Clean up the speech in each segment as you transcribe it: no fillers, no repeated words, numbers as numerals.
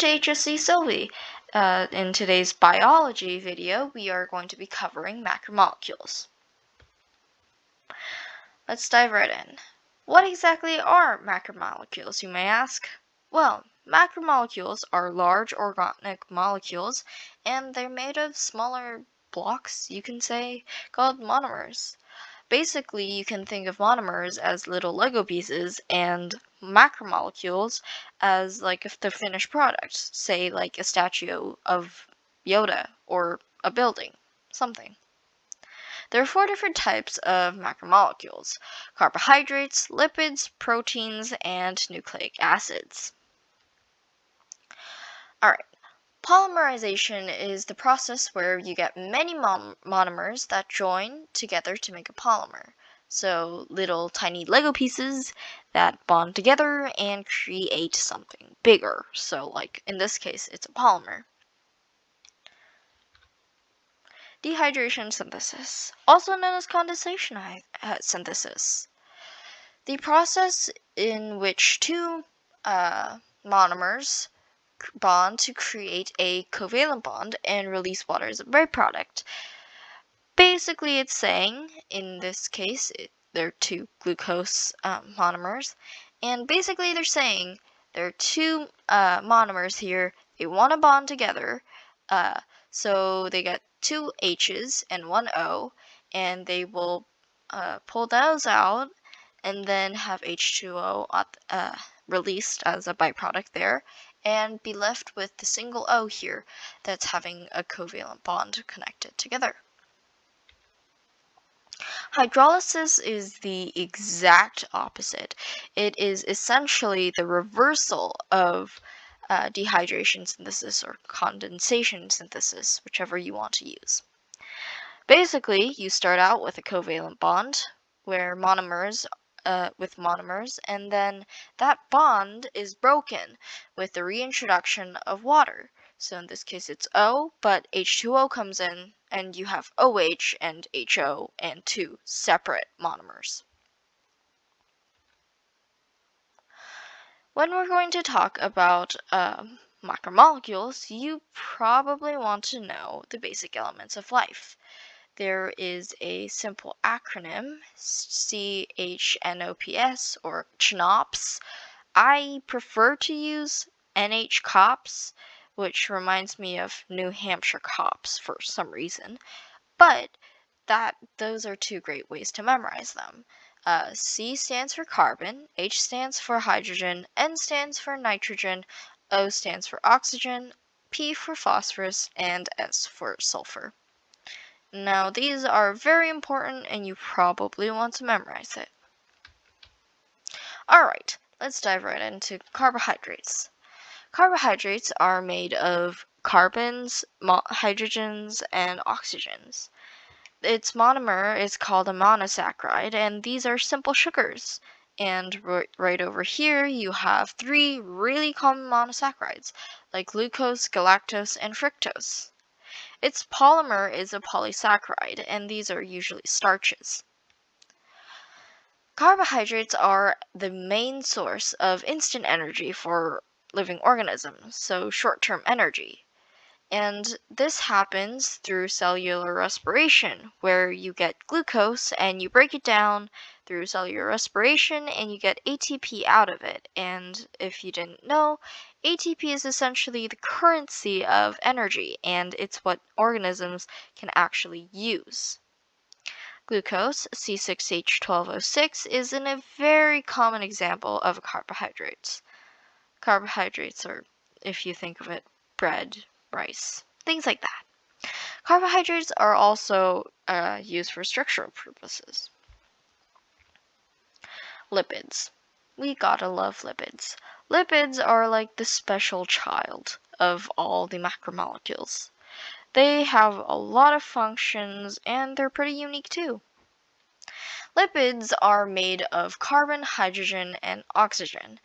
to HSC Sylvie. In today's biology video, we are going to be covering macromolecules. Let's dive right in. What exactly are macromolecules, you may ask? Well, macromolecules are large organic molecules, and they're made of smaller blocks, you can say, called monomers. Basically, you can think of monomers as little Lego pieces and macromolecules as like if the finished product, say like a statue of Yoda or a building, something. There are 4 different types of macromolecules: carbohydrates, lipids, proteins, and nucleic acids. Alright. Polymerization is the process where you get many monomers that join together to make a polymer. So little tiny Lego pieces that bond together and create something bigger. So like in this case, it's a polymer. Dehydration synthesis, also known as condensation synthesis. The process in which two monomers bond to create a covalent bond and release water as a byproduct. Basically, it's saying, in this case, there are 2 glucose monomers, and basically they're saying there are 2 monomers here. They want to bond together, so they get 2 H's and 1 O, and they will pull those out and then have H2O released as a byproduct there, and be left with the single O here that's having a covalent bond connected together. Hydrolysis is the exact opposite. It is essentially the reversal of dehydration synthesis or condensation synthesis, whichever you want to use. Basically, you start out with a covalent bond where monomers and then that bond is broken with the reintroduction of water. So in this case it's O, but H2O comes in and you have OH and HO and 2 separate monomers. When we're going to talk about macromolecules, you probably want to know the basic elements of life. There is a simple acronym, CHNOPS or CHNOPS. I prefer to use NHCOPS, which reminds me of New Hampshire cops for some reason, but those are 2 great ways to memorize them. C stands for carbon, H stands for hydrogen, N stands for nitrogen, O stands for oxygen, P for phosphorus, and S for sulfur. Now, these are very important and you probably want to memorize it. Alright, let's dive right into carbohydrates. Carbohydrates are made of carbons, hydrogens, and oxygens. Its monomer is called a monosaccharide, and these are simple sugars. And right over here, you have 3 really common monosaccharides, like glucose, galactose, and fructose. Its polymer is a polysaccharide, and these are usually starches. Carbohydrates are the main source of instant energy for living organisms, so short-term energy. And this happens through cellular respiration, where you get glucose and you break it down through cellular respiration and you get ATP out of it. And if you didn't know, ATP is essentially the currency of energy, and it's what organisms can actually use. Glucose, C6H12O6, is a very common example of carbohydrates. Carbohydrates are, if you think of it, bread, rice, things like that. Carbohydrates are also used for structural purposes. Lipids. We gotta love lipids. Lipids are like the special child of all the macromolecules. They have a lot of functions and they're pretty unique too. Lipids are made of carbon, hydrogen, and oxygen.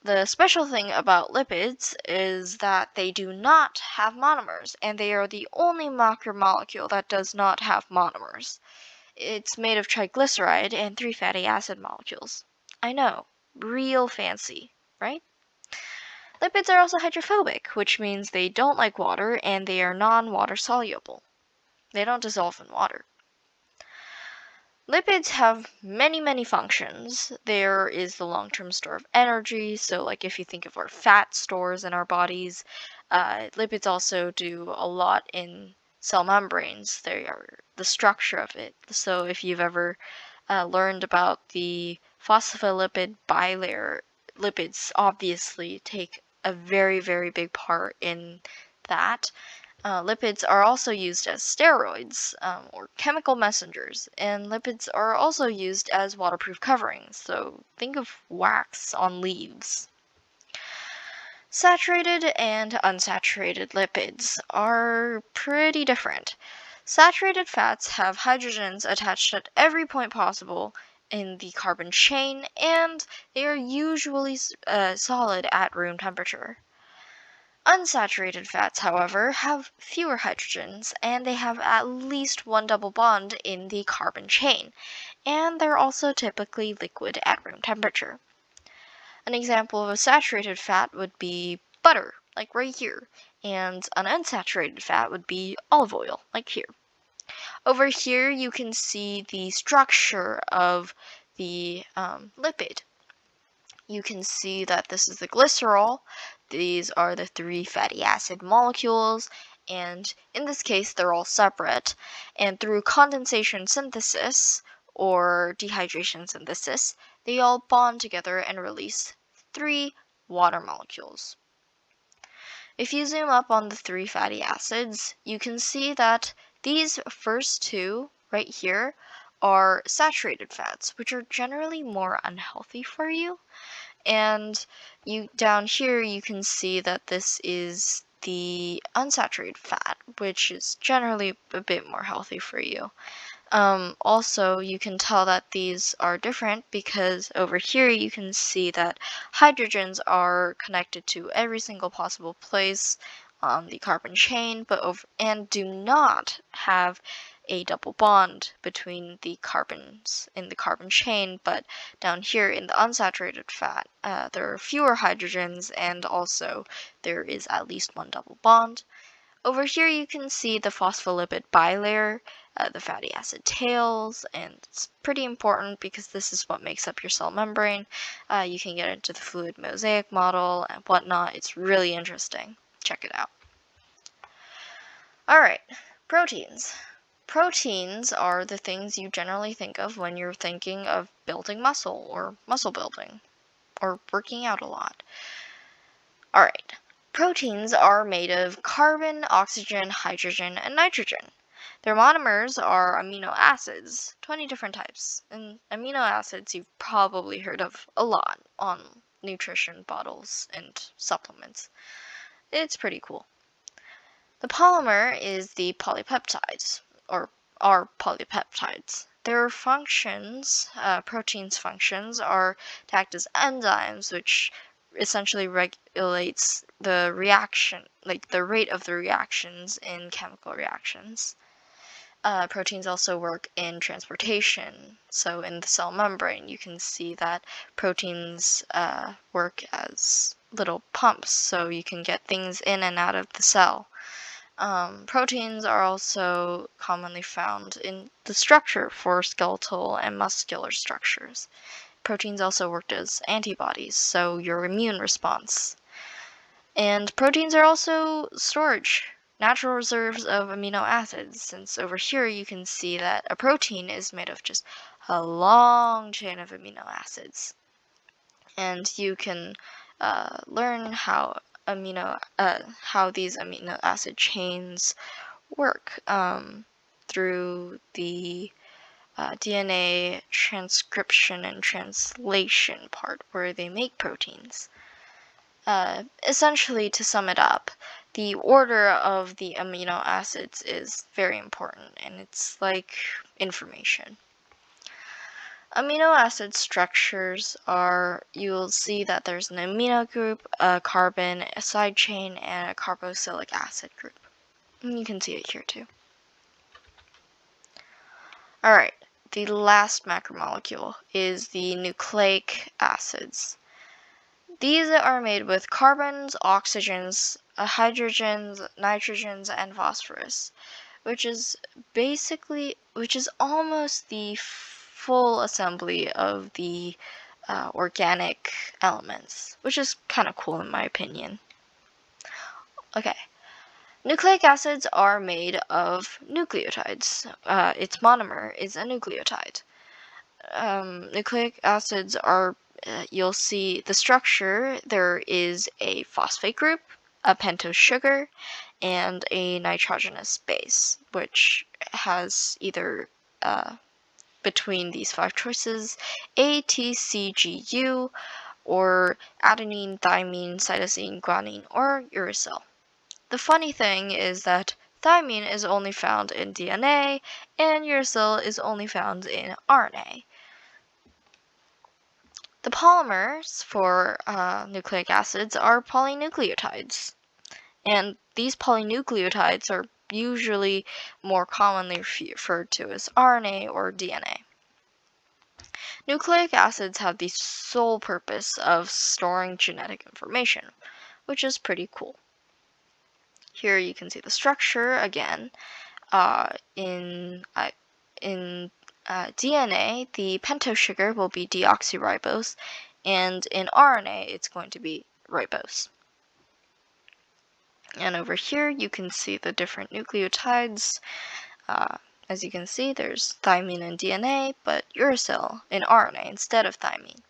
The special thing about lipids is that they do not have monomers, and they are the only macromolecule that does not have monomers. It's made of triglyceride and 3 fatty acid molecules. I know, real fancy, right? Lipids are also hydrophobic, which means they don't like water and they are non-water soluble. They don't dissolve in water. Lipids have many functions. There is the long-term store of energy. So like if you think of our fat stores in our bodies, lipids also do a lot in cell membranes. They are the structure of it. So if you've ever learned about the phospholipid bilayer, lipids obviously take a very big part in that. Lipids are also used as steroids or chemical messengers, and lipids are also used as waterproof coverings. So think of wax on leaves. Saturated and unsaturated lipids are pretty different. Saturated fats have hydrogens attached at every point possible in the carbon chain, and they are usually solid at room temperature. Unsaturated fats, however, have fewer hydrogens, and they have at least one double bond in the carbon chain, and they're also typically liquid at room temperature. An example of a saturated fat would be butter, like right here, and an unsaturated fat would be olive oil, like here. Over here, you can see the structure of the lipid. You can see that this is the glycerol. These are the 3 fatty acid molecules, and in this case, they're all separate. And through condensation synthesis, or dehydration synthesis, they all bond together and release 3 water molecules. If you zoom up on the 3 fatty acids, you can see that these first 2 right here are saturated fats, which are generally more unhealthy for you. And down here you can see that this is the unsaturated fat, which is generally a bit more healthy for you. Also, you can tell that these are different because over here you can see that hydrogens are connected to every single possible place on the carbon chain, and do not have a double bond between the carbons in the carbon chain, but down here in the unsaturated fat, there are fewer hydrogens, and also there is at least one double bond. Over here you can see the phospholipid bilayer, the fatty acid tails, and it's pretty important because this is what makes up your cell membrane. You can get into the fluid mosaic model and whatnot. It's really interesting. Check it out. Alright, proteins. Proteins are the things you generally think of when you're thinking of building muscle or muscle building or working out a lot. Alright, proteins are made of carbon, oxygen, hydrogen, and nitrogen. Their monomers are amino acids, 20 different types. And amino acids you've probably heard of a lot on nutrition bottles and supplements. It's pretty cool. The polymer is the polypeptides, or are polypeptides. Their functions, proteins' functions, are to act as enzymes, which essentially regulates the reaction, like the rate of the reactions in chemical reactions. Proteins also work in transportation. So in the cell membrane, you can see that proteins work as little pumps, so you can get things in and out of the cell. Proteins are also commonly found in the structure for skeletal and muscular structures. Proteins also work as antibodies, so your immune response. And proteins are also storage, natural reserves of amino acids, since over here you can see that a protein is made of just a long chain of amino acids. And you can learn how these amino acid chains work through the DNA transcription and translation part where they make proteins. Essentially, to sum it up, the order of the amino acids is very important, and it's like information. Amino acid structures are, you'll see that there's an amino group, a carbon, a side chain, and a carboxylic acid group. And you can see it here too. Alright, the last macromolecule is the nucleic acids. These are made with carbons, oxygens, hydrogens, nitrogens, and phosphorus, which is almost the full assembly of the organic elements, which is kind of cool in my opinion. Okay. Nucleic acids are made of nucleotides. Its monomer is a nucleotide. Nucleic acids are, you'll see the structure, there is a phosphate group, a pentose sugar, and a nitrogenous base, which has either, between these 5 choices, A, T, C, G, U, or adenine, thymine, cytosine, guanine, or uracil. The funny thing is that thymine is only found in DNA, and uracil is only found in RNA. The polymers for nucleic acids are polynucleotides, and these polynucleotides are usually more commonly referred to as RNA or DNA. Nucleic acids have the sole purpose of storing genetic information, which is pretty cool. Here you can see the structure again. In DNA, the pentose sugar will be deoxyribose, and in RNA, it's going to be ribose. And over here, you can see the different nucleotides. As you can see, there's thymine in DNA, but uracil in RNA instead of thymine.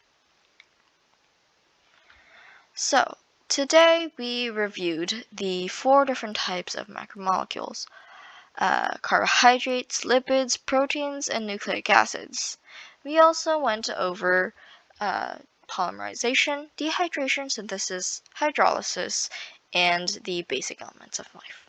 So, today we reviewed the 4 different types of macromolecules: carbohydrates, lipids, proteins, and nucleic acids. We also went over polymerization, dehydration, synthesis, hydrolysis, and the basic elements of life.